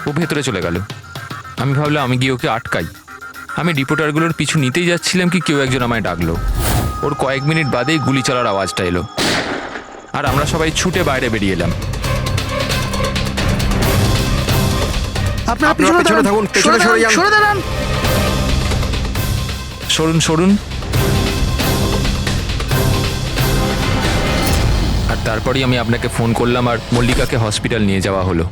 ও ভেতরে চলে গেল। আমি ভাবলাম আমি গিয়ে ওকে আটকাই। আমি রিপোর্টারগুলোর পিছু নিতেই যাচ্ছিলাম কি কেউ একজন আমায় ডাকলো। ওর কয়েক মিনিট বাদেই গুলি চলার আওয়াজটা এলো, আর আমরা সবাই ছুটে বাইরে বেরিয়ে এলাম। আপনারা পেছনে থাকুন, পেছনে সরে দাঁড়ান। সরুন সরুন। আর তারপরেই আমি আপনাকে ফোন করলাম আর মল্লিকাকে হসপিটাল নিয়ে যাওয়া হলো।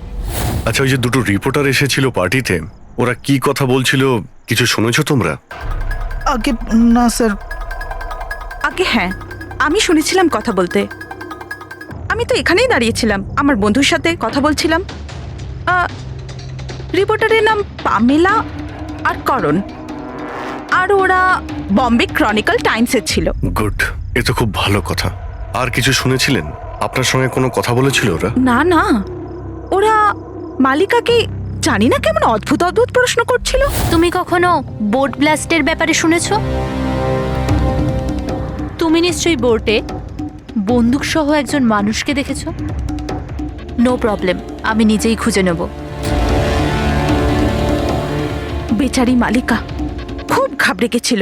আচ্ছা, ওই যে দুটো রিপোর্টার এসেছিল পার্টিতে, ওরা কি কথা বলছিল কিছু শুনেছো তোমরা? আগে না স্যার। আগে হ্যাঁ, আমি শুনেছিলাম কথা বলতে। আমি তো এখানেই দাঁড়িয়েছিলাম, আমার বন্ধুর সাথে কথা বলছিলাম। রিপোর্টারের নাম পামেলা আর করণ, আর ওরা বম্বে ক্রনিকল টাইমসের ছিল। গুড, এ তো খুব ভালো কথা। আর কিছু শুনেছিলেন? আপনার সঙ্গে কোনো কথা বলেছিল ওরা? না না, ওরা মালিকাকে জানি না কেমন অদ্ভুত অদ্ভুত প্রশ্ন করছিল। তুমি কখনো বোট ব্লাস্টের ব্যাপারে শুনেছো? তুমি নিশ্চয়ই বোটে বন্দুক সহ একজন মানুষকে দেখেছো। নো প্রবলেম, আমি নিজেই খুঁজে নেব। বেচারি মালিকা খুব ঘাবড়ে গেছিল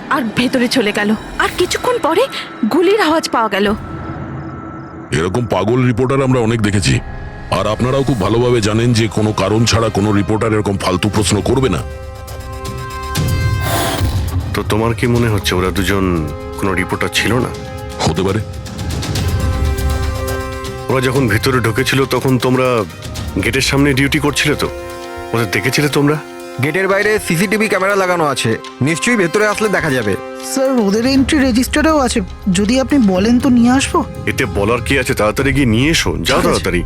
আর ভেতরে চলে গেল। আর কিছুক্ষণ পরে গুলির আওয়াজ পাওয়া গেল। এরকম পাগল রিপোর্টার আমরা অনেক দেখেছি, আর আপনারাও খুব ভালোভাবে জানেন যে কোনো কারণ ছাড়া কোনো রিপোর্টার এরকম ফালতু প্রশ্ন করবে না। তো তোমার কি মনে হচ্ছে ওরা দুজন কোনো রিপোর্টার ছিল না? হতে পারে। ওরা যখন ভিতরে ঢুকেছিল তখন তোমরা গেটের সামনে ডিউটি করছিলে, তো ওদের দেখেছিলে তোমরা? গেটের বাইরে সিসিটিভি ক্যামেরা লাগানো আছে, নিশ্চয়ই ভেতরে আসলে দেখা যাবে। স্যার ওদের এন্ট্রি রেজিস্টারেও আছে, যদি আপনি বলেন তো নিয়ে আসবো। এতে বলার কি আছে? তাড়াতাড়ি গিয়ে নিয়ে এসো, যাও তাড়াতাড়ি।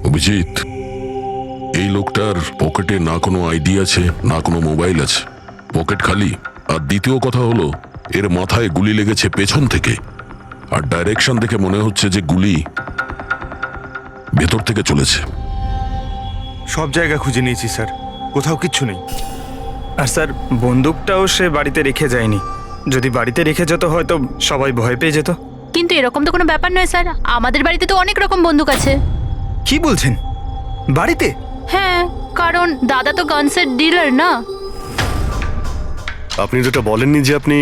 অভিজিৎ, এই লোকটার পকেটে না কোনো আইডি আছে না কোনো মোবাইল আছে, পকেট খালি। আর দ্বিতীয় কথা হলো এর মাথায় গুলি লেগেছে পেছন থেকে, আর ডাইরেকশন দেখে মনে হচ্ছে যে গুলি ভেতর থেকে চলেছে। সব জায়গা খুঁজে নিয়েছি স্যার, কোথাও কিচ্ছু নেই। আর স্যার বন্দুকটাও সে বাড়িতে রেখে যায়নি, যদি বাড়িতে রেখে যেত হয়তো সবাই ভয় পেয়ে যেত। কিন্তু এরকম তো কোনো ব্যাপার নয় স্যার, আমাদের বাড়িতে তো অনেক রকম বন্দুক আছে। কি বলছেন, বাড়িতে? হ্যাঁ, কারণ দাদা তো গানসের ডিলার না। আপনি যেটা বলেননি যে আপনি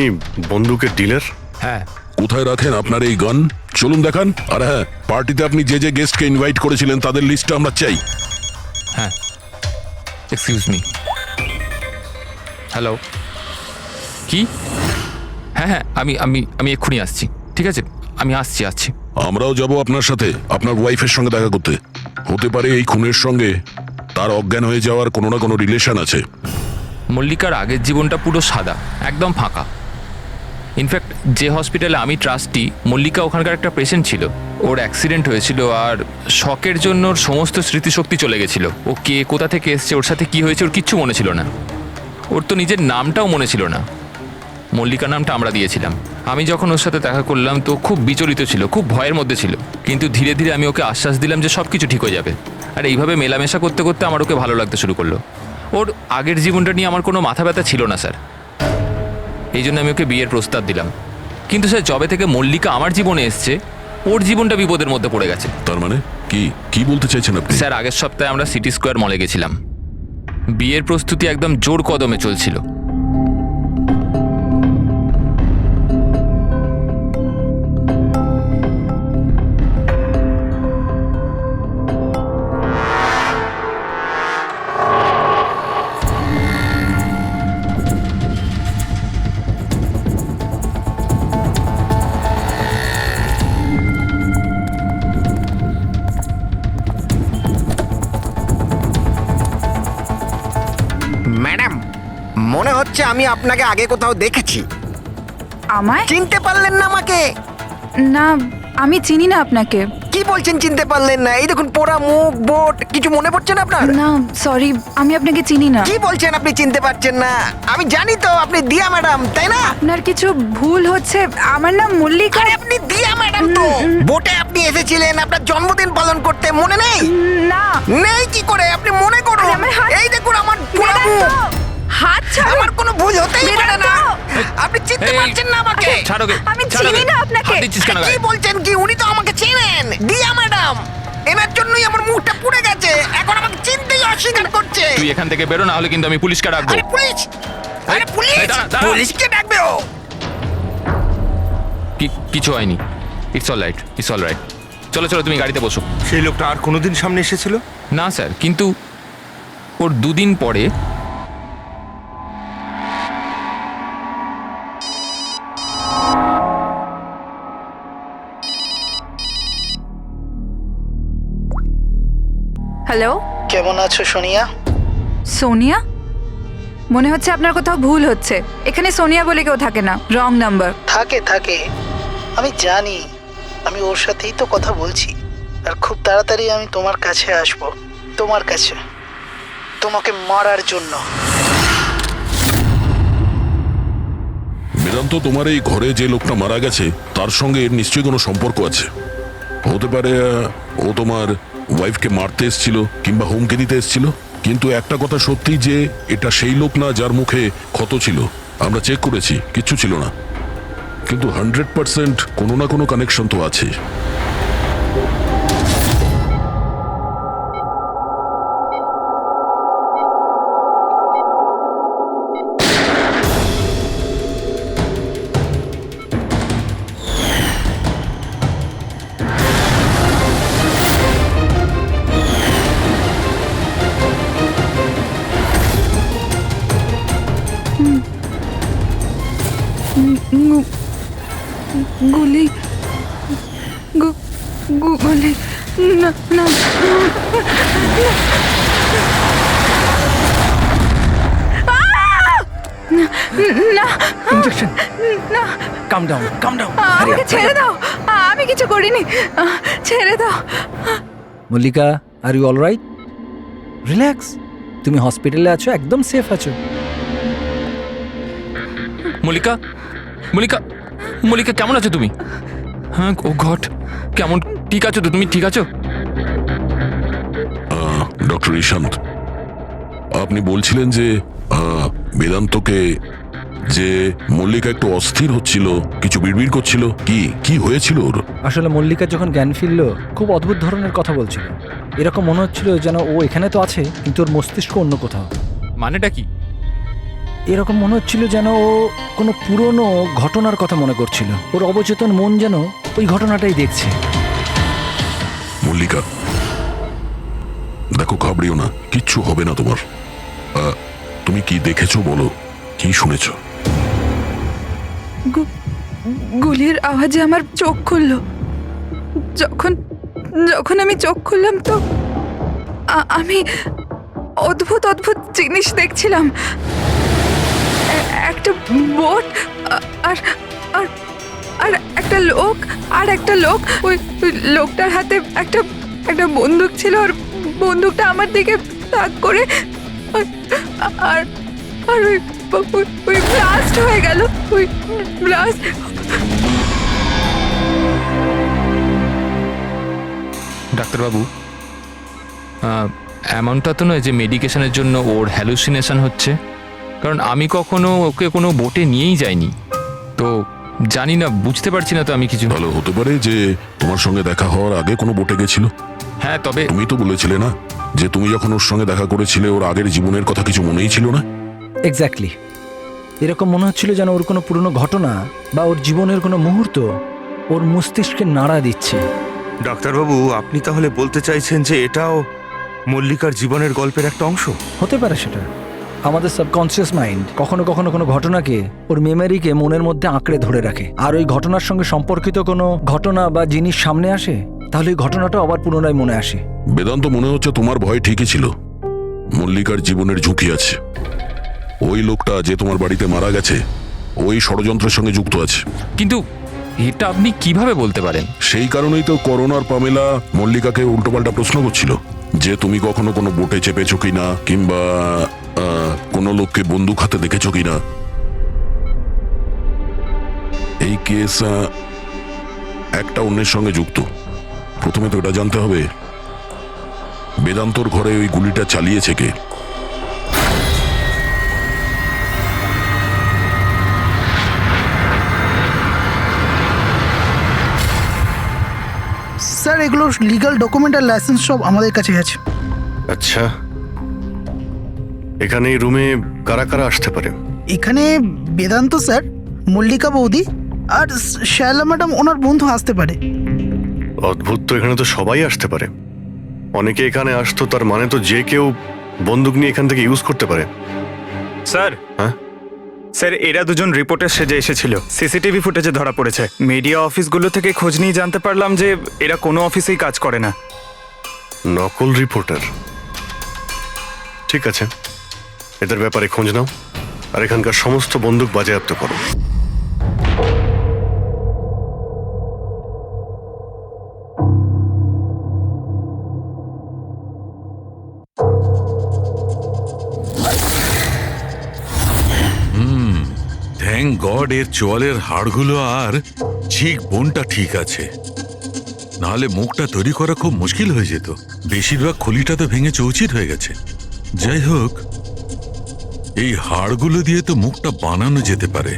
বন্দুকের ডিলার? হ্যাঁ। কোথায় রাখেন আপনার এই গান? চলুন দেখান। আর হ্যাঁ, পার্টিতে আপনি যে যে গেস্টকে ইনভাইট করেছিলেন তাদের লিস্টটা আমরা চাই। হ্যাঁ, এক্সকিউজ মি। হ্যালো, কি? হ্যাঁ হ্যাঁ, আমি আমি আমি এক্ষুনি আসছি। ঠিক আছে, আমি আসছি। আমরাও যাব আপনার সাথে আপনার ওয়াইফের সঙ্গে দেখা করতে। হতে পারে এই খুনের সঙ্গে তার অজ্ঞান হয়ে যাওয়ার কোনো না কোনো রিলেশন আছে। মল্লিকার আগের জীবনটা পুরো সাদা, একদম ফাঁকা। ইনফ্যাক্ট যে হসপিটালে আমি ট্রাস্টি, মল্লিকা ওখানকার একটা পেশেন্ট ছিল। ওর অ্যাক্সিডেন্ট হয়েছিল আর শকের জন্য ওর সমস্ত স্মৃতিশক্তি চলে গেছিল। ও কে, কোথা থেকে এসছে, ওর সাথে কি হয়েছে ওর কিচ্ছু মনে ছিল না। ওর তো নিজের নামটাও মনে ছিল না। মল্লিকা নামটা আমরা দিয়েছিলাম। আমি যখন ওর সাথে দেখা করলাম তো খুব বিচলিত ছিল, খুব ভয়ের মধ্যে ছিল। কিন্তু ধীরে ধীরে আমি ওকে আশ্বাস দিলাম যে সব কিছু ঠিক হয়ে যাবে। আর এইভাবে মেলামেশা করতে করতে আমার ওকে ভালো লাগতে শুরু করলো। ওর আগের জীবনটা নিয়ে আমার কোনো মাথা ব্যথা ছিল না স্যার, এই জন্য আমি ওকে বিয়ের প্রস্তাব দিলাম। কিন্তু স্যার যবে থেকে মল্লিকা আমার জীবনে এসছে ওর জীবনটা বিপদের মধ্যে পড়ে গেছে। তার মানে কি বলতে চাইছেন আপনি? স্যার আগের সপ্তাহে আমরা সিটি স্কোয়ার মলে গেছিলাম। বিয়ের প্রস্তুতি একদম জোর কদমে চলছিল। ম্যাডাম, মনে হচ্ছে আমি আপনাকে আগে কোথাও দেখেছি। আমায়? চিনতে পারলেন না আমাকে? না, আমি চিনি না আপনাকে। কি বলছেন চিনতে পারলেন না? এই দেখুন পোড়া মুখ, বোট, কিছু মনে পড়ছে না আপনার? না সরি, আমি আপনাকে চিনি না। কি বলছেন আপনি চিনতে পারছেন না? আমি জানি তো আপনি দিয়া ম্যাডাম, তাই না? আপনার কিছু ভুল হচ্ছে, আমার নাম মল্লিকা। আরে আপনি দিয়া ম্যাডাম তো। বোটে আপনি এসেছিলেন আপনার জন্মদিন পালন করতে, মনে নেই? না। নেই কি করে? আপনি মনে করুন। আরে আমার হাত- এই দেখুন আমার পোড়া মুখ। হাত ছাড়ো। আমার কোনো ভুল হতেই পারে না। আপনি চিনতে এই, পারছেন না আমাকে? ছাড়ো গে, আমি ছাড়ো চিনি গে। না আপনাকে। হাত দিচ্ছিস কেন কি গায়ে? বলছেন কি? উনি তো আমাকে চেনেন, দিয়া ম্যাডাম। এনার জন্যই আমার মুখটা পুড়ে গেছে, এখন আমাকে চিনতেই তুই এখান থেকে বেরো, না হলে কিন্তু আমি পুলিশকে ডাকবো। আরে পুলিশ, আরে পুলিশ, এই, দাঁড়া, দাঁড়া। পুলিশকে ডাকবে ও। কিছু হয়নি, it's all right, it's all right. চলো চলো, তুমি গাড়িতে বসো। সেই লোকটা আর কোনোদিন সামনে এসেছিল? না স্যার, কিন্তু ওর 2 দিন পরে হ্যালো, কেমন আছো সোনিয়া? সোনিয়া? মনে হচ্ছে আপনার কোথাও ভুল হচ্ছে। এখানে সোনিয়া বলে কেউ থাকে না, রং নাম্বার। থাকে থাকে, আমি জানি। আমি ওর সাথেই তো কথা বলছি। আর খুব তাড়াতাড়ি আমি তোমার কাছে আসব, তোমার কাছে, তোমাকে মারার জন্য। বেদান্ত, তোমার এই ঘরে যে লোকটা মারা গেছে তার সঙ্গে এর নিশ্চয়ই কোনো সম্পর্ক আছে। হতে পারে ও তোমার ওয়াইফকে মারতে এসেছিল কিংবা হুমকি দিতে এসেছিল। কিন্তু একটা কথা সত্যি যে এটা সেই লোক না যার মুখে ক্ষত ছিল। আমরা চেক করেছি, কিচ্ছু ছিল না। কিন্তু 100% কোনো না কোনো কানেকশন তো আছে। গুলি, গুলি, না না, না, ইনজেকশন। না, কাম ডাউন, কাম ডাউন। আমাকে ছেড়ে দাও, আমি কিছু করিনি, ছেড়ে দাও। Mallika, are you all right? Relax, তুমি হসপিটালে আছো, একদম সেফ আছো। মল্লিকা, মল্লিকা, মল্লিকা কেমন আছো তুমি? হ্যাঁ, ও গড, কেমন, ঠিক আছো তো তুমি? ঠিক আছো? ডক্টর ঈশান্ত, আপনি বলছিলেন যে বেদান্তকে, যে মল্লিকা একটু অস্থির হচ্ছিল, কিছু বিড়বিড় করছিল। কি হয়েছিল ওর? আসলে মল্লিকা যখন জ্ঞান ফিরল, খুব অদ্ভুত ধরনের কথা বলছিল। এরকম মনে হচ্ছিল যেন ও এখানে তো আছে, কিন্তু ওর মস্তিষ্ক অন্য কোথাও। মানেটা কি? এরকম মনে হচ্ছিল যেন ও কোনো পুরনো ঘটনার কথা মনে করছিল। ওর অবচেতন মন যেন ওই ঘটনাটাই দেখছে। মল্লিকা, দেখো, ঘাবড়িও না, কিচ্ছু হবে না তোমার। তুমি কি দেখেছো বলো, কি শুনেছো? গুলির আওয়াজে আমার চোখ খুললো। যখন যখন আমি চোখ খুললাম তো আমি অদ্ভুত অদ্ভুত জিনিস দেখছিলাম। একটা বোট, আর আর আর একটা লোক, ওই লোকটার হাতে একটা বন্দুক ছিল, আর বন্দুকটা আমার দিকে তাক করে, আর আর ওই ব্লাস্ট হয়ে গেল, ওই ব্লাস্ট। ডাক্তারবাবু, এমনটা তো নয় যে মেডিকেশনের জন্য ওর হ্যালুসিনেশন হচ্ছে, কারণ আমি কখনো ওকে কোনো বোটে নিয়েই যাইনি, তো জানি না, বুঝতে পারছি না তো আমি কিছু। ভালো হতে পারে যে তোমার সঙ্গে দেখা হওয়ার আগে কোনো বোটে গেছিল। হ্যাঁ, তবে তুমি তো বলেছিলে না যে তুমি যখন ওর সঙ্গে দেখা করেছিলে ওর আগের জীবনের কথা কিছু মনেই ছিল না? এক্স্যাক্টলি, এরকম মনে হচ্ছিল যেন ওর কোনো পুরনো ঘটনা বা ওর জীবনের কোনো মুহূর্ত ওর মস্তিষ্কে নাড়া দিচ্ছে। ডাক্তারবাবু, আপনি তাহলে বলতে চাইছেন যে এটাও মল্লিকার জীবনের গল্পের একটা অংশ? হতে পারে সেটা। আমাদের সাবকনসিয়াস মাইন্ড কখনো কখনো কোনো ঘটনাকে, ওর মেমোরিকে মনের মধ্যে আঁকড়ে ধরে রাখে। আর ওই ঘটনার সঙ্গে সম্পর্কিত কোনো ঘটনা বা জিনিস সামনে আসে, তাহলে ওই ঘটনাটা আবার পুনরায় মনে আসে। বেদান্ত, মনে হচ্ছে তোমার ভয় ঠিকই ছিল। মল্লিকার জীবনের ঝুঁকি আছে। ওই লোকটা যে তোমার বাড়িতে মারা গেছে, ওই ষড়যন্ত্রের সঙ্গে যুক্ত আছে। কিন্তু এটা আপনি কিভাবে বলতে পারেন? সেই কারণেই তো করোনার পামেলা মল্লিকাকে উল্টোপাল্টা প্রশ্ন করছিল যে তুমি কখনো কোনো বোটে চেপেছো কিনা, কিংবা কোনো লোককে বন্দুক হাতে দেখেছো কিনা। এই কেস একটা অন্যের সঙ্গে যুক্ত। প্রথমে তো এটা জানতে হবে বেদান্তর ঘরে ওই গুলিটা চালিয়েছে কে। স্যার, এগুলো লিগ্যাল ডকুমেন্ট আর লাইসেন্স সব আমাদের কাছে আছে। আচ্ছা, এখানে এই রুমে কারা কারা আসতে পারে? এখানে বেদান্ত স্যার, মল্লিকা বৌদি আর শায়লা ম্যাডাম ওনার বন্ধু আসতে পারে। অদ্ভুত তো, এখানে তো সবাই আসতে পারে। অনেকে এখানে আসতো, তার মানে তো যে কেউ বন্দুক নিয়ে এখান থেকে ইউজ করতে পারে। স্যার, হ্যাঁ স্যার এরা দুজন রিপোর্টার সেজে এসেছিল, সিসিটিভি ফুটেজে ধরা পড়েছে। মিডিয়া অফিসগুলো থেকে খোঁজ নিয়ে জানতে পারলাম যে এরা কোনো অফিসেই কাজ করে না। নকল রিপোর্টার? ঠিক আছে, এদের ব্যাপারে খোঁজ নাও আর এখানকার সমস্ত বন্দুক বাজেয়াপ্ত করো। থ্যাংক গড এর চোয়ালের হাড়গুলো আর চিক বোনটা ঠিক আছে, নাহলে মুখটা তৈরি করা খুব মুশকিল হয়ে যেত। বেশিরভাগ খুলিটা তো ভেঙে চৌচির হয়ে গেছে। যাই হোক, এই হাড়গুলো দিয়ে তো মুখটা বানানো যেতে পারে।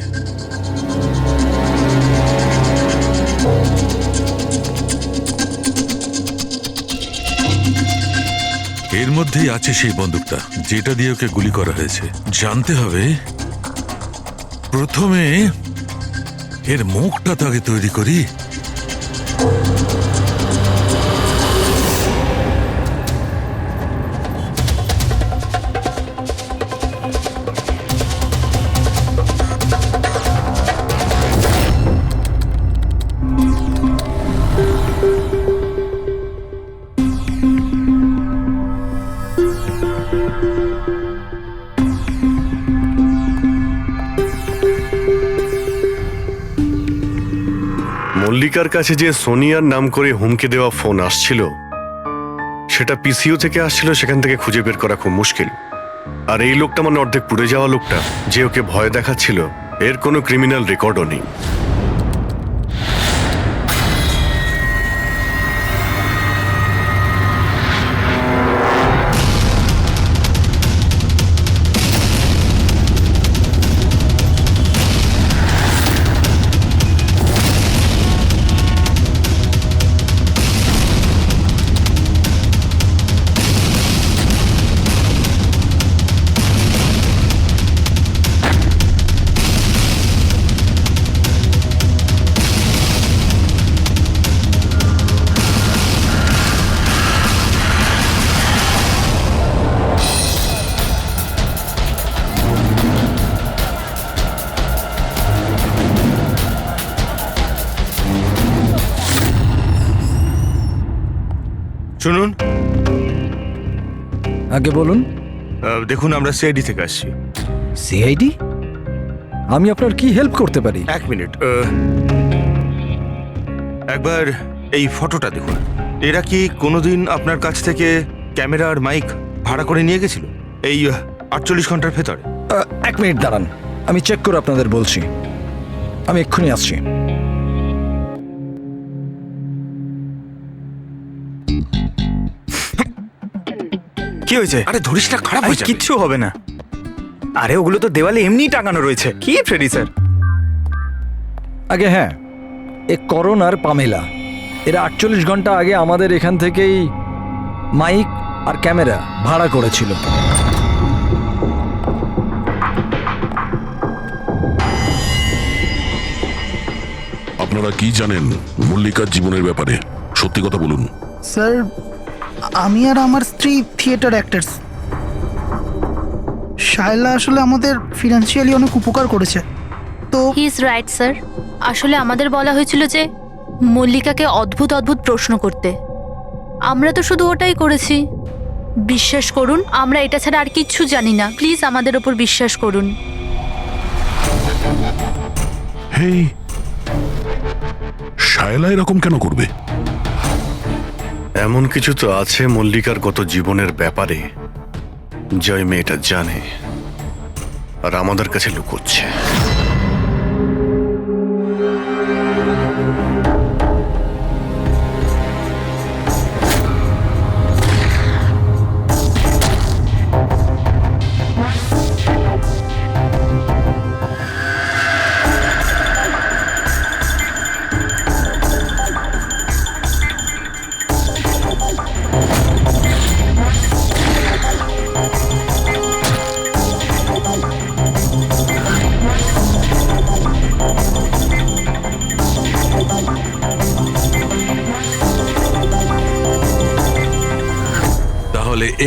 এর মধ্যেই আছে সেই বন্দুকটা যেটা দিয়ে ওকে গুলি করা হয়েছে। জানতে হবে প্রথমে এর মুখটা তো আগে তৈরি করি। মল্লিকার কাছে যে সোনিয়ার নাম করে হুমকি দেওয়া ফোন আসছিল, সেটা পিসিও থেকে আসছিল, সেখান থেকে খুঁজে বের করা খুব মুশকিল। আর এই লোকটা মানে অর্ধেক পুড়ে যাওয়া লোকটা যে ওকে ভয় দেখাচ্ছিল, এর কোনো ক্রিমিনাল রেকর্ডও নেই। শুনুন, আগে বলুন। দেখুন আমরা সিআইডি থেকে আসছি। সিআইডি? আমি আপনার কি হেল্প করতে পারি? এক মিনিট, একবার এই ফটোটা দেখুন। এরা কি কোনোদিন আপনার কাছ থেকে ক্যামেরা আর মাইক ভাড়া করে নিয়ে গেছিল এই 48 ঘন্টার ভেতরে? এক মিনিট দাঁড়ান, আমি চেক করে আপনাদের বলছি। আমি এক্ষুনি আসছি। কি হয়েছে? আরে ধরিস না, খারাপ হয়েছে। কিচ্ছু হবে না। আরে ওগুলো তো দেওয়ালে এমনি টাঙানো রয়েছে। কি ফ্রেডি স্যার? আগে হ্যাঁ, এ করণ আর পামেলা, এরা 48 ঘন্টা আগে আমাদের এখান থেকেই মাইক আর ক্যামেরা ভাড়া করেছিল। আপনারা কি জানেন মল্লিকার জীবনের ব্যাপারে? সত্যি কথা বলুন। স্যার, আমি আর আমার স্ত্রী থিয়েটার অ্যাক্টার্স। শায়লা আসলে আমাদের ফিনান্সিয়ালি অনেক উপকার করেছে। তো হি ইজ রাইট স্যার। আসলে আমাদের বলা হয়েছিল যে মল্লিকাকে অদ্ভুত অদ্ভুত প্রশ্ন করতে। আমরা তো শুধু ওটাই করেছি। বিশ্বাস করুন, আমরা এটা ছাড়া আর কিচ্ছু জানি না। প্লিজ আমাদের ওপর বিশ্বাস করুন। হেই, শায়লা এরকম কেন করবে? এমন কিছু তো আছে মল্লিকার গত জীবনের ব্যাপারে, যে মেয়েটা জানে আর আমাদের কাছে লুকোচ্ছে।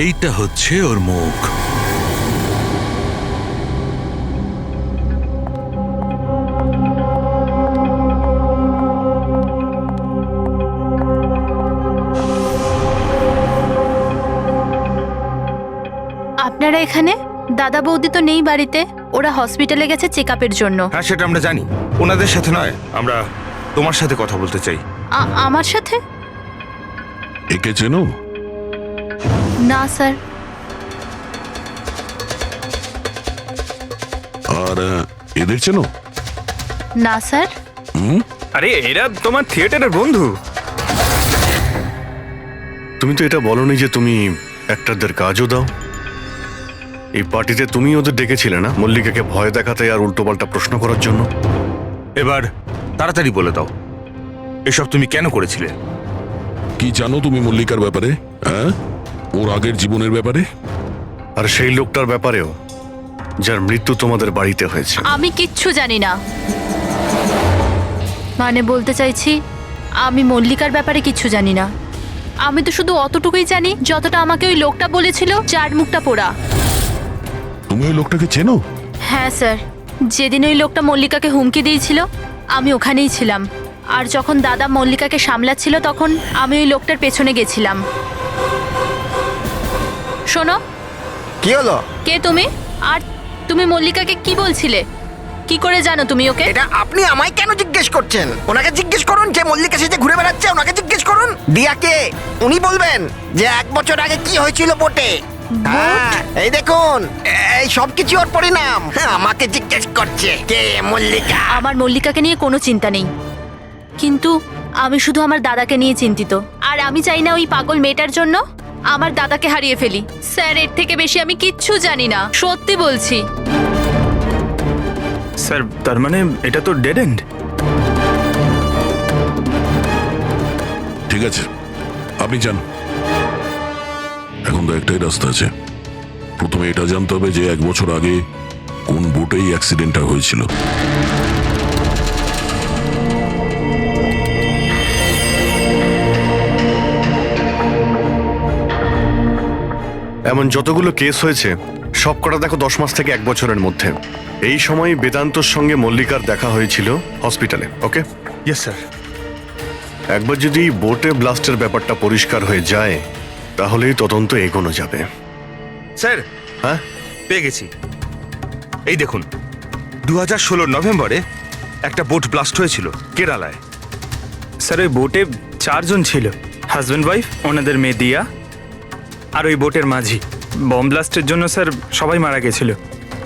এইটা হচ্ছে ওর মুখ। আপনারা এখানে? দাদা বৌদি তো নেই বাড়িতে, ওরা হসপিটালে গেছে চেক আপের জন্য। হ্যাঁ, সেটা আমরা জানি। ওনাদের সাথে নয়, আমরা তোমার সাথে কথা বলতে চাই। আমার সাথে? একে চেনো? না স্যার। আর এদের চেনো? না স্যার। আরে এরা তোমার থিয়েটারের বন্ধু। তুমি তো এটা বলনি যে তুমি অ্যাক্টরদের কাজও দাও। এই পার্টিতে তুমি ওদের ডেকেছিলে না, মল্লিকাকে ভয় দেখাতে আর উল্টোপাল্টা প্রশ্ন করার জন্য? এবার তাড়াতাড়ি বলে দাও, এসব তুমি কেন করেছিলে? কি জানো তুমি মল্লিকার ব্যাপারে? হ্যাঁ, ওর আগের জীবনের ব্যাপারে? আর সেই লোকটার ব্যাপারেও, যার মৃত্যু তোমাদের বাড়িতে হয়েছে। আমি কিচ্ছু জানি না। মানে বলতে চাইছি, আমি মল্লিকার ব্যাপারে কিচ্ছু জানি না। আমি তো শুধু অতটুকুই জানি যতটা আমাকে ওই লোকটা বলেছিল, যার মুখটা পোড়া। তুমি ওই লোকটাকে চেনো? হ্যাঁ স্যার, যেদিন ওই লোকটা মল্লিকাকে হুমকি দিয়েছিল আমি ওখানেই ছিলাম। আর যখন দাদা মল্লিকাকে সামলাচ্ছিল তখন আমি ওই লোকটার পেছনে গেছিলাম। শোনো। কি হলো? কে তুমি? আর তুমি মল্লিকাকে কি বলছিলে? কি করে জানো তুমি ওকে? এটা আপনি আমায় কেন জিজ্ঞেস করছেন? ওনাকে জিজ্ঞেস করুন, যে মল্লিকা সেজে ঘুরে বেড়াচ্ছে ওনাকে জিজ্ঞেস করুন। দিয়াকে উনি বলবেন যে 1 বছর আগে কি হয়েছিল বোটে। হ্যাঁ, এই দেখুন, এই সব কিছু ওর পরিণাম। হ্যাঁ, আমাকে জিজ্ঞেস করছে কে মল্লিকা। আমার মল্লিকাকে নিয়ে কোনো চিন্তা নেই, কিন্তু আমি শুধু আমার দাদাকে নিয়ে চিন্তিত। আর আমি চাই না ওই পাগল মেয়েটার জন্য আমার দাদাকে হারিয়ে ফেলি। স্যার, এর থেকে বেশি আমি কিচ্ছু জানি না, সত্যি বলছি। স্যার, তার মানে এটা তো ডেড এন্ড। ঠিক আছে, আপনি যান। এখন তো একটাই রাস্তা আছে। প্রথমে এটা জানতে হবে যে 1 বছর আগে কোন বোটেই অ্যাক্সিডেন্টটা হয়েছিল। এমন যতগুলো কেস হয়েছে সব কটা দেখো 10 মাস থেকে 1 বছরের মধ্যে। এই সময় বেদান্তর সঙ্গে মল্লিকার দেখা হয়েছিল হসপিটালে। ওকে? Yes sir. একবার যদি বোটে ব্লাস্টের ব্যাপারটা পরিষ্কার হয়ে যায় তাহলেই তদন্ত এগোনো যাবে। স্যার, হ্যাঁ, পেয়ে গেছি। এই দেখুন, 2016 নভেম্বরে একটা বোট ব্লাস্ট হয়েছিল কেরালায়। স্যার, ওই বোটে 4 জন ছিল, হাজব্যান্ড ওয়াইফ, ওনাদের মেয়ে দিয়া, আর ওই বোটের মাঝি। বম ব্লাস্টের জন্য স্যার সবাই মারা গেছিল,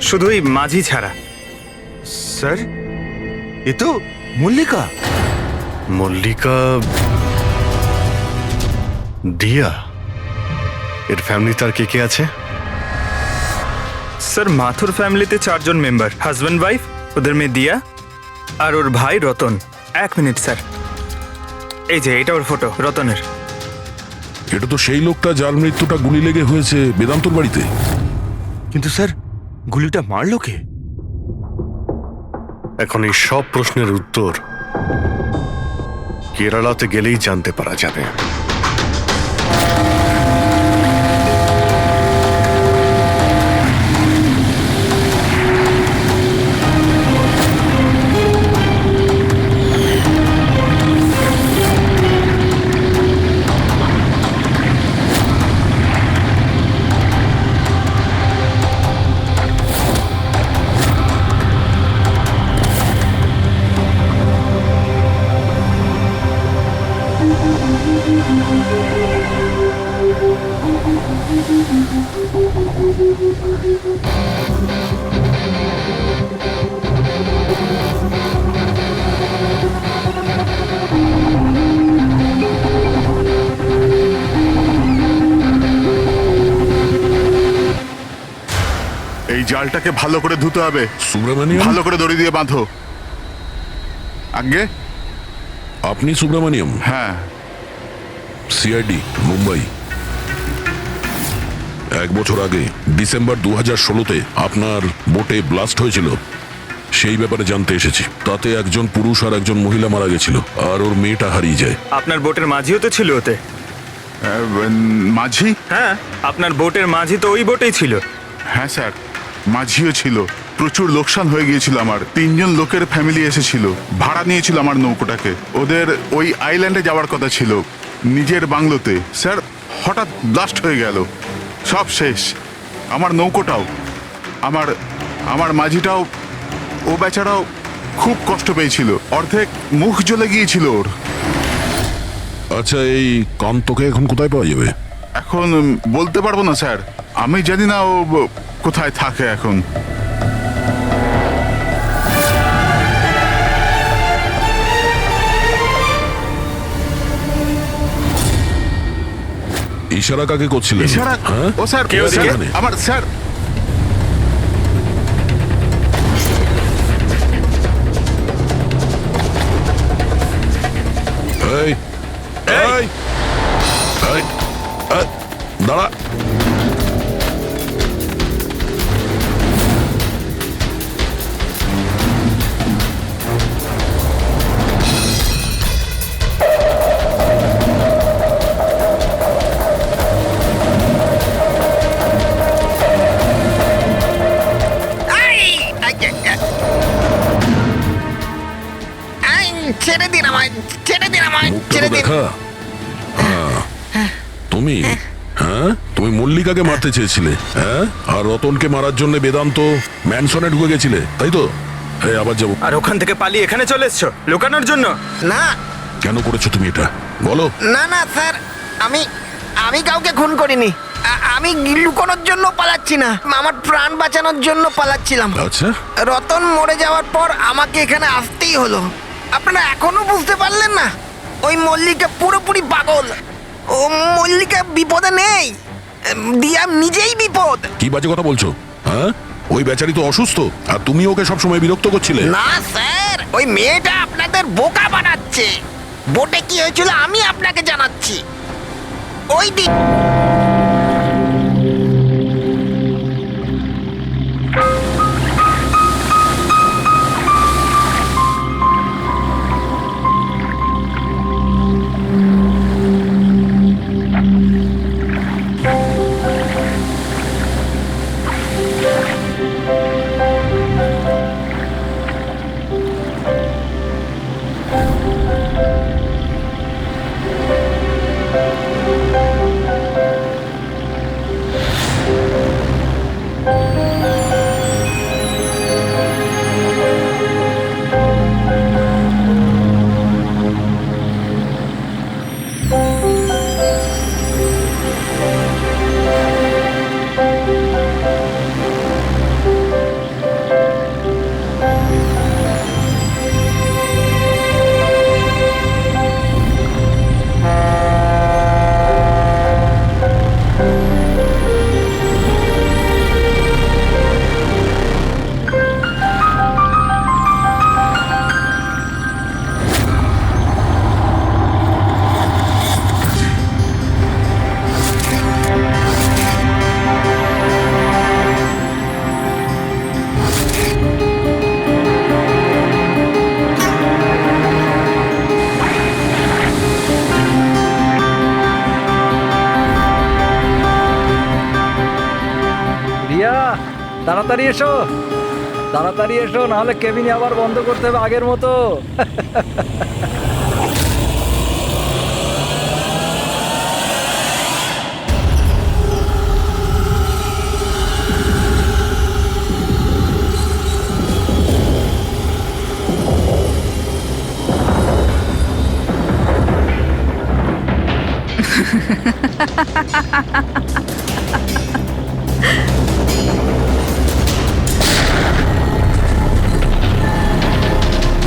শুধু ওই মাঝি ছাড়া। স্যার, এ তো মল্লিকা। মল্লিকা, দিয়া, এর ফ্যামিলি তার কে কে আছে? স্যার, মাথুর ফ্যামিলিতে 4 জন মেম্বার, হাজব্যান্ড ওয়াইফ, ওদের মেয়ে দিয়া, আর ওর ভাই রতন। 1 মিনিট স্যার, এই যে এটা ওর ফটো, রতনের। এটা তো সেই লোকটা যার মৃত্যুটা গুলি লেগে হয়েছে বেদান্তর বাড়িতে। কিন্তু স্যার, গুলিটা মারলো কে? এখন এই সব প্রশ্নের উত্তর কেরালাতে গেলেই জানতে পারা যাবে। এই জালটাকে ভালো করে ধুতে হবে। সুব্রমণিয়াম, ভালো করে দড়ি দিয়ে বাঁধো। আগে আপনি সুব্রমণিয়াম? হ্যাঁ। সিআইডি, মুম্বাই। 1 বছর আগে ডিসেম্বর 2016-তে আপনার বোটে ব্লাস্ট হয়েছিল, সেই ব্যাপারে জানতে এসেছি। তাতে একজন পুরুষ আর একজন মহিলা মারা গেছিল, আর ওর মেয়েটা হারিয়ে যায়। আপনার বোটের মাঝিও তো ছিল ওতে। মাঝি? হ্যাঁ, আপনার বোটের মাঝি তো ওই বোটেই ছিল। হ্যাঁ স্যার, মাঝিও ছিল। প্রচুর লোকসান হয়ে গিয়েছিল আমার। 3 জন লোকের ফ্যামিলি এসেছিল, ভাড়া নিয়েছিল আমার নৌকোটাকে। ওদের ওই আইল্যান্ডে যাওয়ার কথা ছিল, নিজের বাংলোতে। স্যার, হঠাৎ ব্লাস্ট হয়ে গেল, সব শেষ। আমার নৌকোটাও, আমার মাঝিটাও, ও বেচারাও খুব কষ্ট পেয়েছিল। অর্ধেক মুখ জ্বলে গিয়েছিল ওর। আচ্ছা, এই কান্তকে এখন কোথায় পাওয়া যাবে? এখন বলতে পারবো না স্যার, আমি জানি না ও কোথায় থাকে এখন। ইশারা কাকে করছিলেন? ইশারা? হ্যাঁ? ও স্যার, কে ওদিকে? স্যার, আমার স্যার। এই, এই, এই, এই, দাঁড়া। ছেড়ে দিন আমায়, ছেড়ে দিন আমায়, মুখটা ছেড়ে তো দিন। দেখা। তুমি, হ্যাঁ, তুমি মল্লিকাকে মারতে চেয়েছিলে, হ্যাঁ, আর রতনকে মারার জন্য বেদান্ত ম্যানসনে ঢুকে গেছিলে, তাই তো? এই, আবার যাবো। আর ওখান থেকে পালিয়ে এখানে চলে এসছো লুকানোর জন্য? না কেন করেছো তুমি এটা, বলো? না না স্যার, আমি কাউকে খুন করিনি। আমি লুকোনোর জন্য পালাচ্ছি না, আমার প্রাণ বাঁচানোর জন্য পালাচ্ছিলাম। আচ্ছা, রতন মরে যাওয়ার পর আমাকে এখানে আসতেই হলো। আপনারা এখনো বুঝতে পারলেন না? ওই মল্লিকা পুরোপুরি পাগল। ও মল্লিকা বিপদে নেই, দিয়া নিজেই বিপদ। কি বাজে কথা বলছো? হ্যাঁ, ওই বেচারি তো অসুস্থ, আর তুমি ওকে সবসময় বিরক্ত করছিলে। না স্যার, ওই মেয়েটা আপনাদের বোকা বানাচ্ছে। বোটে কি হয়েছিল আমি আপনাকে জানাচ্ছি। ওই দিন তাড়াতাড়ি এসো, তাড়াতাড়ি এসো, নাহলে কেবিনে আবার বন্ধ করতে হবে আগের মতো।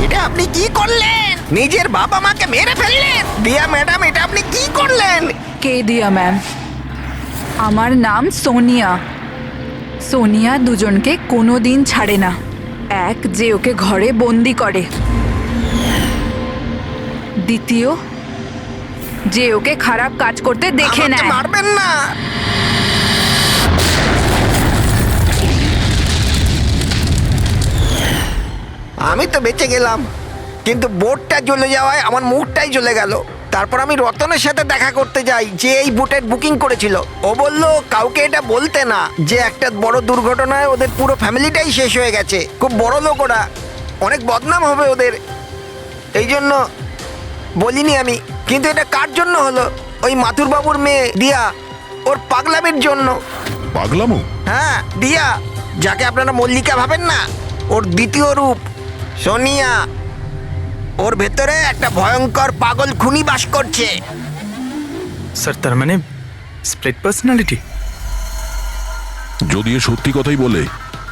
এটা আপনি কি করলেন? নিজের বাবা মাকে মেরে ফেললেন। দিয়া ম্যাডাম, এটা আপনি কি করলেন? কে দিয়া ম্যাম? আমার নাম সোনিয়া। সোনিয়া দুজনকে কোনোদিন ছাড়ে না। এক, যে ওকে ঘরে বন্দি করে। দ্বিতীয়, যে ওকে খারাপ কাজ করতে দেখে আমাকে নেয়। মারবেন না। আমি তো বেঁচে গেলাম, কিন্তু বোটটা জ্বলে যাওয়ায় আমার মুখটাই জ্বলে গেল। তারপর আমি রতনের সাথে দেখা করতে যাই, যে এই বুটের বুকিং করেছিল। ও বলল কাউকে এটা বলতে না, যে একটা বড় দুর্ঘটনায় ওদের পুরো ফ্যামিলিটাই শেষ হয়ে গেছে। খুব বড় লোক ওরা, অনেক বদনাম হবে ওদের, এই জন্য বলিনি আমি। কিন্তু এটা কার জন্য হলো? ওই মাথুর বাবুর মেয়ে দিয়া, ওর পাগলামির জন্য। পাগলামো? হ্যাঁ, দিয়া, যাকে আপনারা মল্লিকা ভাবেন না, ওর দ্বিতীয় রূপ সোনিয়া। ওর ভেতরে একটা ভয়ঙ্কর পাগল খুনি বাস করছে। স্যার তার মানে স্প্লিট পার্সোনালিটি? যদি এ সত্যি কথাই বলে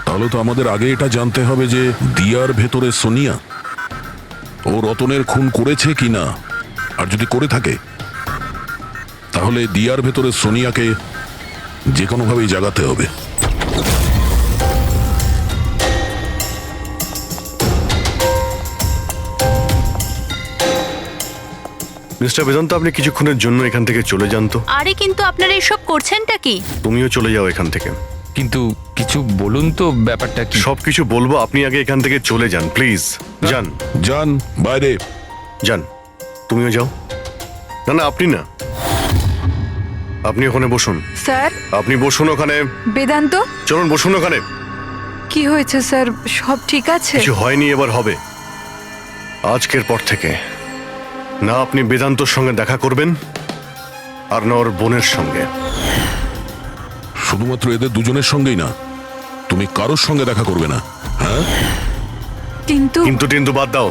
তাহলে তো আমাদের আগে এটা জানতে হবে যে দিয়ার ভেতরে সোনিয়া ও রতনের খুন করেছে কিনা। আর যদি করে থাকে তাহলে দিয়ার ভেতরে সোনিয়াকে যে কোনোভাবেই জাগাতে হবে। মিস্টার বেদান্ত, আপনি কিছুক্ষণের জন্য এখান থেকে চলে যান তো। আরে কিন্তু আপনারা এসব করছেনটা কি? তুমিও চলে যাও এখান থেকে। কিন্তু কিছু বলুন তো, ব্যাপারটা কি? সবকিছু বলবো, আপনি আগে এখান থেকে চলে যান প্লিজ। যান যান বাইরে। যান, তুমিও যাও। না না, আপনি না, আপনি ওখানে বসুন। স্যার, আপনি বসুন ওখানে। বেদান্ত, চলুন বসুন ওখানে। কি হয়েছে স্যার? সব ঠিক আছে? কিছু হয়নি, এবার হবে। আজকের পর থেকে না আপনি বেদান্তর সঙ্গে দেখা করবেন, আর না ওর বোনের সঙ্গে। শুধুমাত্র এদের দুজনের সঙ্গেই না, তুমি কারোর সঙ্গে দেখা করবে না। হ্যাঁ, কিন্তু কিন্তু বাদ দাও।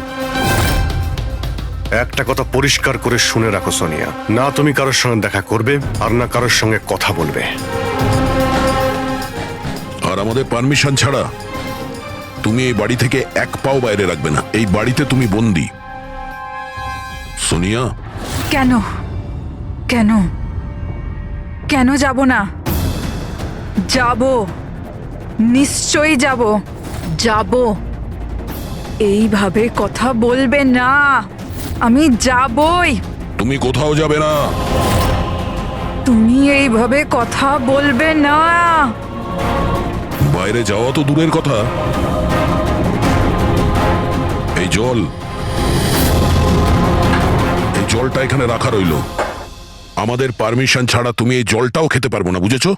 একটা কথা পরিষ্কার করে শুনে রাখো সোনিয়া, না তুমি কারোর সঙ্গে দেখা করবে, আর না কারোর সঙ্গে কথা বলবে। আর আমাদের পারমিশন ছাড়া তুমি এই বাড়ি থেকে এক পাও বাইরে রাখবে না। এই বাড়িতে তুমি বন্দি। সোনিয়া। কেন কেন কেন যাব না? যাব, নিশ্চয়ই যাব। যাব। এইভাবে কথা বলবে না, আমি যাবই। তুমি কোথাও যাবে না। তুমি এইভাবে কথা বলবে না। বাইরে যাওয়া তো দূরের কথা, এই জলটা এখানে রাখা রইল। আমাদের পারমিশন ছাড়া তুমি এই জলটাও খেতে পারবো না, বুঝেছো?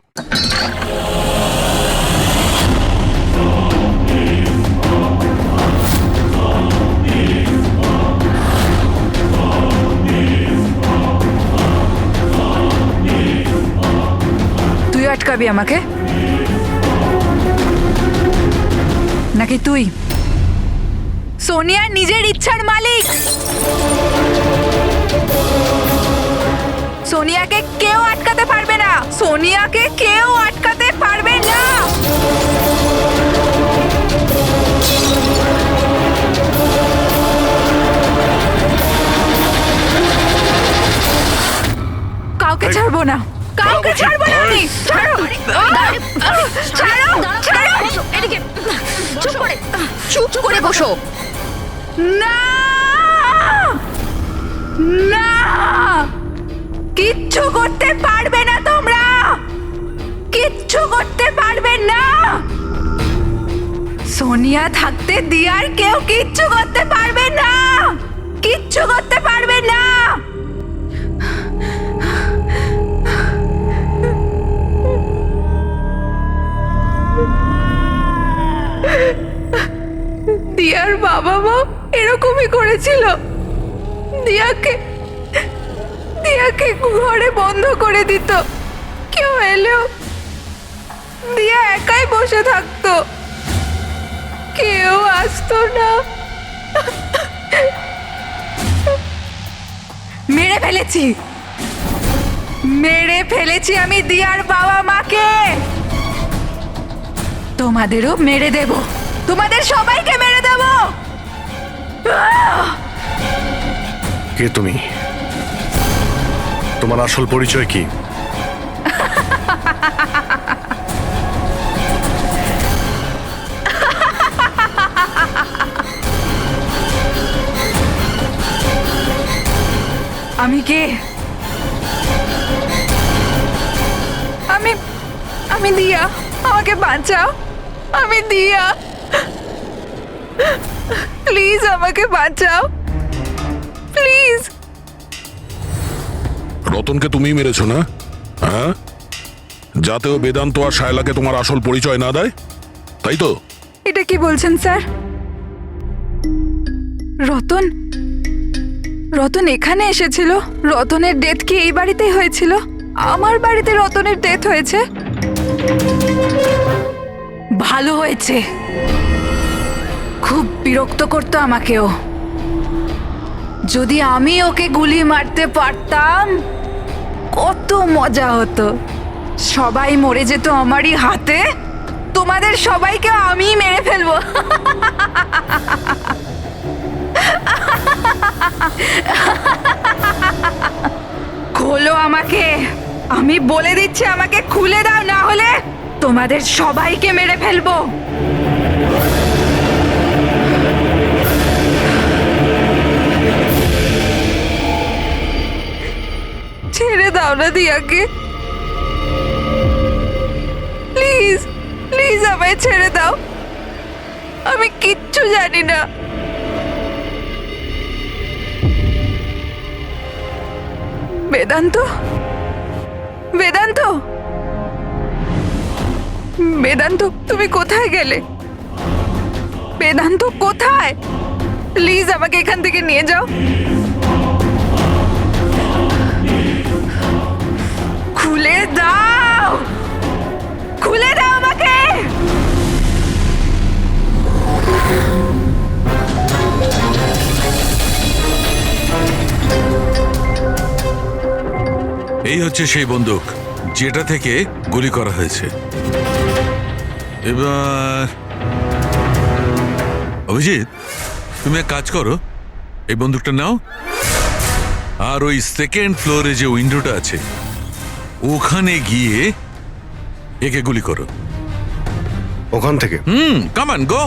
তুই আটকাবি আমাকে নাকি তুই সোনিয়া নিজের ইচ্ছার মালিক? সোনিয়াকে কেউ আটকাতে পারবে না। সোনিয়াকে কেউ আটকাতে পারবে না। কাউকে ছাড়বো না, কাউকে ছাড়বো না আমি। ছাড়ো, ছাড়ো, ছাড়ো। এদিকে চুপ করে বসো। না, না, কিচ্ছু করতে পারবে না তোমরা, কিচ্ছু করতে পারবে না। সোনিয়া থাকতে দিয়ার কেউ কিচ্ছু করতে পারবে না, কিচ্ছু করতে পারবে না। দিয়ার বাবা মা এরকমই করেছিল। দিয়াকে ঘরে বন্ধ করে দিত। কেউ এলেও দিয়া একাই বসে থাকতো, কেউ আসতো না। মেরে ফেলেছি আমি দিয়ার বাবা মাকে। তোমাদেরও মেরে দেব, তোমাদের সবাইকে মেরে দেব। কে তুমি? তোমার আসল পরিচয় কি? আমি কে? আমি দিয়া। আমাকে বাঁচাও, আমি দিয়া। প্লিজ আমাকে বাঁচাও, প্লিজ। রতনকে তুমিই মেরেছো না? হ্যাঁ, যাতে ও বেদান্ত আর শায়লাকে তোমার আসল পরিচয় না দেয়, তাই তো? এটা কি বলছেন স্যার? রতন রতন এখানে এসেছিল? রতনের ডেথ কি এই বাড়িতেই হয়েছিল? আমার বাড়িতে রতনের ডেথ হয়েছে? ভালো হয়েছে। খুব বিরক্ত করতো আমাকেও। যদি আমি ওকে গুলি মারতে পারতাম কত মজা হতো। সবাই মরে যেত আমারই হাতে, তোমাদের সবাইকে আমি মেরে ফেলবো। খোলো আমাকে, আমি বলে দিচ্ছি, আমাকে খুলে দাও, না হলে তোমাদের সবাইকে মেরে ফেলবো। ছেড়ে দাও না দিয়াকে, প্লিজ প্লিজ আমায় ছেড়ে দাও। আমি কিচ্ছু জানি না। বেদান্ত, বেদান্ত, বেদান্ত, তুমি কোথায় গেলে? বেদান্ত কোথায়? প্লিজ আমাকে এখান থেকে নিয়ে যাও। খুলে দাও, খুলে দাও আমাকে। এই হচ্ছে সেই বন্দুক যেটা থেকে গুলি করা হয়েছে। এবার অভিজিৎ, তুমি এক কাজ করো, এই বন্দুকটা নাও আর ওই সেকেন্ড ফ্লোরে যে উইন্ডোটা আছে ওখানে গিয়ে একে গুলি করো। ওখান থেকে? Come on go.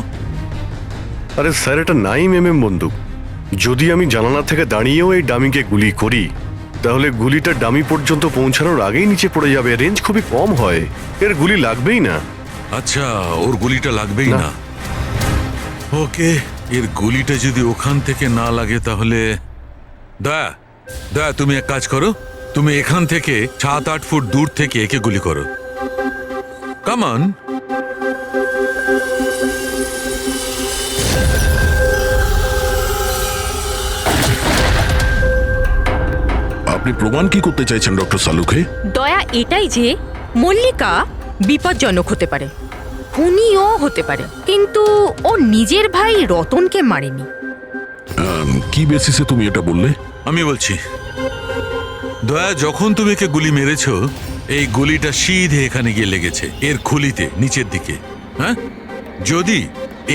আরে স্যার, এটা 9mm বন্দুক। যদি আমি জানালা থেকে দাঁড়িয়েও এই ডামিকে গুলি করি তাহলে গুলিটা ডামি পর্যন্ত পৌঁছানোর আগেই নিচে পড়ে যাবে। রেঞ্জ খুবই কম হয়, এর গুলি লাগবেই না। আচ্ছা, ওর গুলিটা লাগবেই না। ওকে, এর গুলিটা যদি ওখান থেকে না লাগে তাহলে দয়া দয়া তুমি এক কাজ করো, তুমি এখান থেকে 7-8 ফুট দূর থেকে একে গুলি করো। Come on. আপনি প্রমাণ কি করতে চাইছেন ডক্টর সালুখে? দয়া এটাই যে মল্লিকা বিপজ্জনক হতে পারে, খুনিও হতে পারে, কিন্তু ও নিজের ভাই রতনকে মারেনি। কি বেসিসে তুমি এটা বললে? আমি বলছি, দয়া, যখন তুমি একে গুলি মেরেছো এই গুলিটা সিধে এখানে গিয়ে লেগেছে এর খুলিতে নিচের দিকে। হ্যাঁ, যদি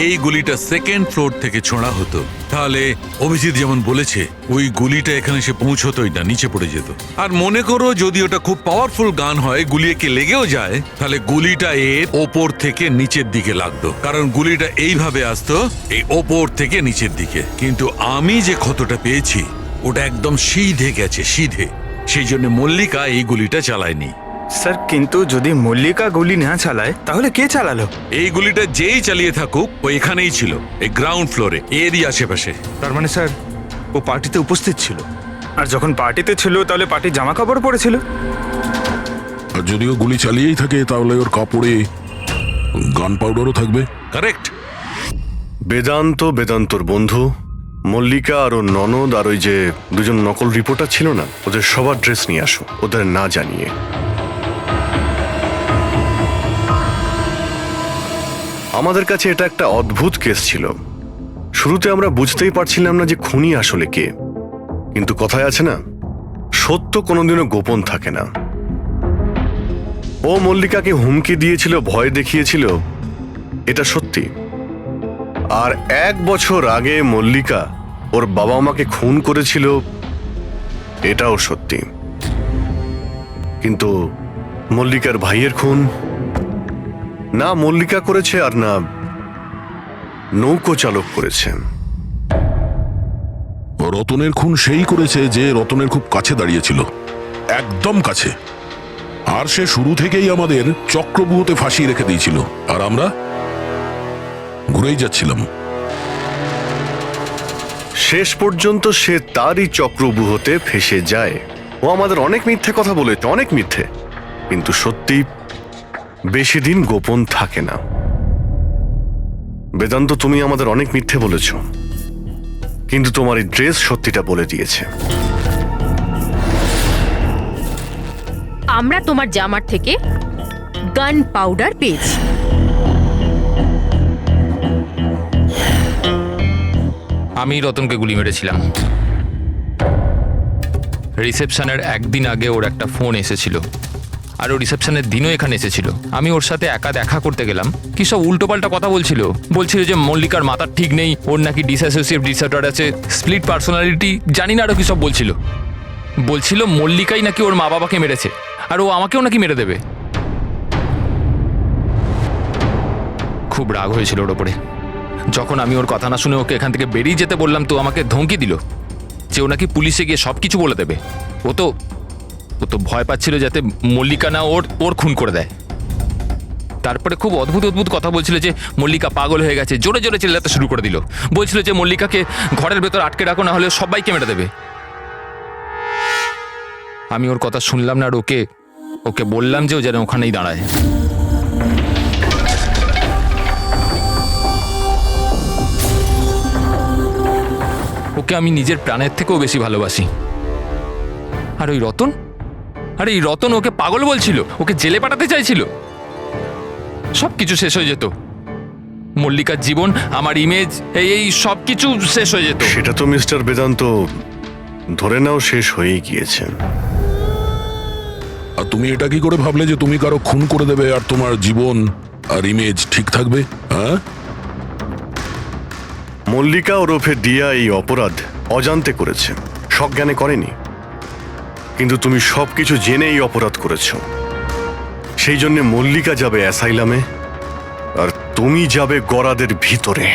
এই গুলিটা সেকেন্ড ফ্লোর থেকে ছোঁড়া হতো তাহলে অভিজিৎ যেমন বলেছে ওই গুলিটা এখানে এসে পৌঁছতোই না, নিচে পড়ে যেত। আর মনে করো যদি ওটা খুব পাওয়ারফুল গান হয়, গুলি একে লেগেও যায়, তাহলে গুলিটা এর ওপর থেকে নিচের দিকে লাগতো, কারণ গুলিটা এইভাবে আসতো এই ওপর থেকে নিচের দিকে। কিন্তু আমি যে ক্ষতটা পেয়েছি ওটা একদম সিধে গেছে, সিধে। সেই জন্য মল্লিকা এই গুলিটা চালায়নি। স্যার, কিন্তু যদি মল্লিকা গুলি না চালায় তাহলে কে চালালো? এই গুলিটা যেই চালিয়ে থাকুক ও এখানেই ছিল, এই গ্রাউন্ড ফ্লোরে, এরই আশেপাশে। তার মানে স্যার ও পার্টিতে উপস্থিত ছিল, আর যখন পার্টিতে ছিল তাহলে পার্টির জামা কাপড় পরেছিল। আর যদিও গুলি চালিয়েই থাকে তাহলে ওর কাপড়ে গান পাউডারও থাকবে। কারেক্ট। বেদান্তর বন্ধু মল্লিকা আর ওর ননদ আর ওই যে দুজন নকল রিপোর্টার ছিল না, ওদের সবার ড্রেস নিয়ে আসো, ওদের না জানিয়ে। আমাদের কাছে এটা একটা অদ্ভুত কেস ছিল। শুরুতে আমরা বুঝতেই পারছিলাম না যে খুনি আসলে কে, কিন্তু কথায় আছে না, সত্য কোনোদিনও গোপন থাকে না। ও মল্লিকাকে হুমকি দিয়েছিল, ভয় দেখিয়েছিল, এটা সত্যি। আর 1 বছর আগে মল্লিকা ওর বাবা মাকে খুন করেছিল, এটাও সত্যি। কিন্তু মল্লিকার ভাইয়ের খুন না মল্লিকা করেছে আর না নৌকো চালক করেছে। রতনের খুন সেই করেছে যে রতনের খুব কাছে দাঁড়িয়েছিল, একদম কাছে। আর সে শুরু থেকেই আমাদের চক্রব্যূহতে ফাঁসিয়ে রেখে দিয়েছিল, আর আমরা ঘুরেই যাচ্ছিলাম। শেষ পর্যন্ত সে তারই চক্রব্যূহতে ফেসে যায়। ও আমাদের অনেক মিথ্যে কথা বলেছে, অনেক মিথ্যে, কিন্তু সত্যি বেশি দিন গোপন থাকে না। বেদান্ত, তুমি আমাদের অনেক মিথ্যে বলেছ, কিন্তু তোমার এই ড্রেস সত্যিটা বলে দিয়েছে। আমরা তোমার জামার থেকে গান পাউডার পেয়েছি। আমি রতনকে গুলি মেরেছিলাম। রিসেপশনের একদিন আগে ওর একটা ফোন এসেছিল, আর ও রিসেপশনের দিনও এখানে এসেছিল। আমি ওর সাথে একা দেখা করতে গেলাম, কি সব উল্টোপাল্টা কথা বলছিল যে মল্লিকার মাথার ঠিক নেই, ওর নাকি ডিসঅ্যাসোসিয়েট ডিসঅর্ডার আছে, স্প্লিট পার্সোনালিটি, জানি না আরো কি সব বলছিল মল্লিকাই নাকি ওর মা বাবাকে মেরেছে, আর ও আমাকেও নাকি মেরে দেবে। খুব রাগ হয়েছিল ওর ওপরে। যখন আমি ওর কথা না শুনে ওকে এখান থেকে বেরিয়ে যেতে বললাম, তো আমাকে ধমকি দিল যে ও নাকি পুলিশে গিয়ে সব কিছু বলে দেবে। ও তো ভয় পাচ্ছিল যাতে মল্লিকা না ওর খুন করে দেয়। তারপরে খুব অদ্ভুত কথা বলছিল যে মল্লিকা পাগল হয়ে গেছে, জোরে জোরে চিল্লাতে শুরু করে দিল। বলছিল যে মল্লিকাকে ঘরের ভেতর আটকে রাখো, না হলে সবাইকে মেরে দেবে। আমি ওর কথা শুনলাম না, আর ওকে বললাম যে ও যেন ওখানেই দাঁড়ায়। ওকে আমি নিজের প্রাণের থেকেও বেশি ভালোবাসি। আর ওই রতন, এই রতন ওকে পাগল বলছিল, ওকে জেলে পাঠাতে চাইছিল। সবকিছু শেষ হয়ে যেত, মল্লিকার জীবন, আমার ইমেজ, এই সব কিছু শেষ হয়ে যেত। সেটা তো মিস্টার বেদান্ত ধরে নাও শেষ হয়েই গিয়েছে। আর তুমি এটা কি করে ভাবলে যে তুমি কারো খুন করে দেবে আর তোমার জীবন আর ইমেজ ঠিক থাকবে? হ্যাঁ, মল্লিকা ওরফে দিয়া এই অপরাধ অজান্তে করেছে, সজ্ঞানে করেনি। কিন্তু তুমি সবকিছু জেনে এই অপরাধ করেছো। সেই জন্য মল্লিকা যাবে অ্যাসাইলামে, আর তুমি যাবে গরাদের ভিতরে।